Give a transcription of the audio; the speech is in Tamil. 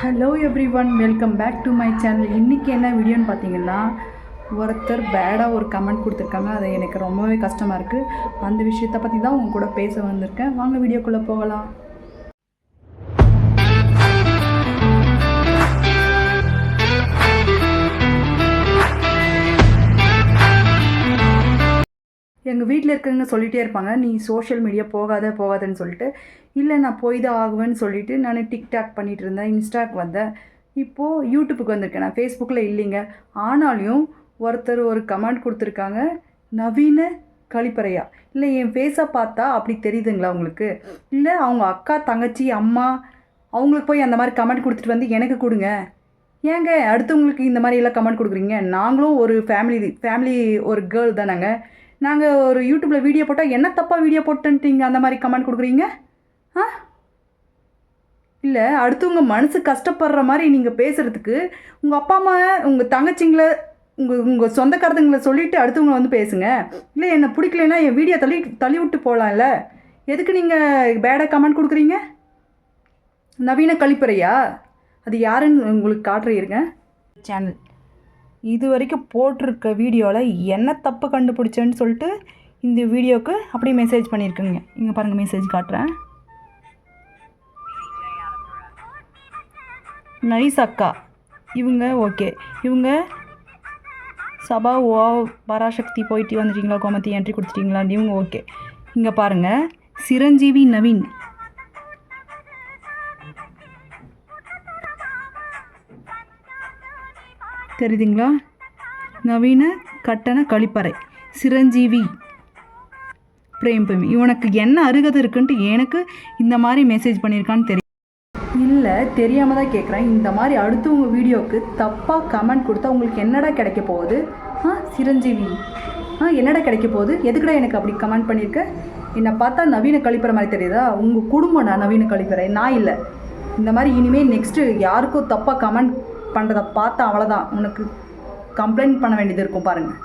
Hello everyone, welcome back to my channel. இன்றைக்கி என்ன வீடியோன்னு பார்த்தீங்கன்னா, ஒருத்தர் பேடாக ஒரு கமெண்ட் கொடுத்துருக்காங்க. அது எனக்கு ரொம்பவே கஷ்டமாக இருக்குது. அந்த விஷயத்தை பற்றி தான் உங்க கூட பேச வந்திருக்கேன். வாங்க வீடியோக்குள்ளே போகலாம். எங்கள் வீட்டில் இருக்கிறவங்க சொல்லிகிட்டே இருப்பாங்க, நீ சோஷியல் மீடியா போகாதன்னு சொல்லிட்டு. இல்லை, நான் போய் தான் ஆகுவேன்னு சொல்லிவிட்டு நான் டிக்டாக் பண்ணிகிட்டு இருந்தேன், இன்ஸ்டாக்கு வந்தேன், இப்போது யூடியூப்புக்கு வந்திருக்கேன். நான் ஃபேஸ்புக்கில் இல்லைங்க. ஆனாலும் ஒருத்தர் ஒரு கமெண்ட் கொடுத்துருக்காங்க, நவீன கழிப்பறையா. இல்லை, என் ஃபேஸை பார்த்தா அப்படி தெரியுதுங்களா உங்களுக்கு? இல்லை அவங்க அக்கா, தங்கச்சி, அம்மா அவங்களுக்கு போய் அந்த மாதிரி கமெண்ட் கொடுத்துட்டு வந்து எனக்கு கொடுங்க. ஏங்க அடுத்தவங்களுக்கு இந்த மாதிரி எல்லாம் கமெண்ட் கொடுக்குறீங்க? நாங்களும் ஒரு ஃபேமிலி ஒரு கேர்ள் தானேங்க. நாங்கள் ஒரு யூடியூப்பில் வீடியோ போட்டால் என்ன தப்பாக வீடியோ போட்டுன்ட்டீங்க அந்த மாதிரி கமெண்ட் கொடுக்குறீங்க? இல்லை, அடுத்தவங்க மனசு கஷ்டப்படுற மாதிரி நீங்கள் பேசுகிறதுக்கு உங்கள் அப்பா அம்மா, உங்கள் தங்கச்சிங்களை, உங்கள் சொந்தக்காரதுங்களை சொல்லிவிட்டு அடுத்தவங்க வந்து பேசுங்க. இல்லை, என்னை பிடிக்கலன்னா என் வீடியோ தள்ளி விட்டு போகலாம்ல. எதுக்கு நீங்கள் பேடாக கமெண்ட் கொடுக்குறீங்க? நவீன கழிப்பறையா? அது யாருன்னு உங்களுக்கு காட்டுறீங்க சேனல். இது வரைக்கும் போட்டிருக்க வீடியோவில் என்ன தப்பு கண்டுபிடிச்சேன்னு சொல்லிட்டு இந்த வீடியோவுக்கு அப்படியே மெசேஜ் பண்ணியிருக்குங்க. இங்கே பாருங்கள், மெசேஜ் காட்டுறேன். நைஸ் அக்கா இவங்க, ஓகே இவங்க சபா பராசக்தி போயிட்டு வந்துட்டீங்களா, கோமதி என்ட்ரி கொடுத்துட்டீங்களா இவங்க, ஓகே. இங்கே பாருங்கள், சிரஞ்சீவி நவீன், தெரியுதுங்களா? நவீன கட்டண கழிப்பறை சிரஞ்சீவி பிரேம். இவனுக்கு என்ன அருகதை இருக்குன்ட்டு எனக்கு இந்த மாதிரி மெசேஜ் பண்ணியிருக்கான்னு தெரியும். இல்லை, தெரியாமல் தான் கேட்குறேன். இந்த மாதிரி அடுத்தவங்க வீடியோவுக்கு தப்பாக கமெண்ட் கொடுத்தா உங்களுக்கு என்னடா கிடைக்க போகுது? சிரஞ்சீவி என்னடா கிடைக்க போகுது? எதுக்குடா எனக்கு அப்படி கமெண்ட் பண்ணியிருக்க? என்னை பார்த்தா நவீன கழிப்பறை மாதிரி தெரியுதா? உங்கள் குடும்பம்டா நவீன கழிப்பறை, நான் இல்லை. இந்த மாதிரி இனிமேல் நெக்ஸ்ட்டு யாருக்கும் தப்பாக கமெண்ட் பண்ணுறதை பார்த்தா அவ்வளோதான், உனக்கு கம்ப்ளைண்ட் பண்ண வேண்டியது இருக்கும் பாருங்கள்.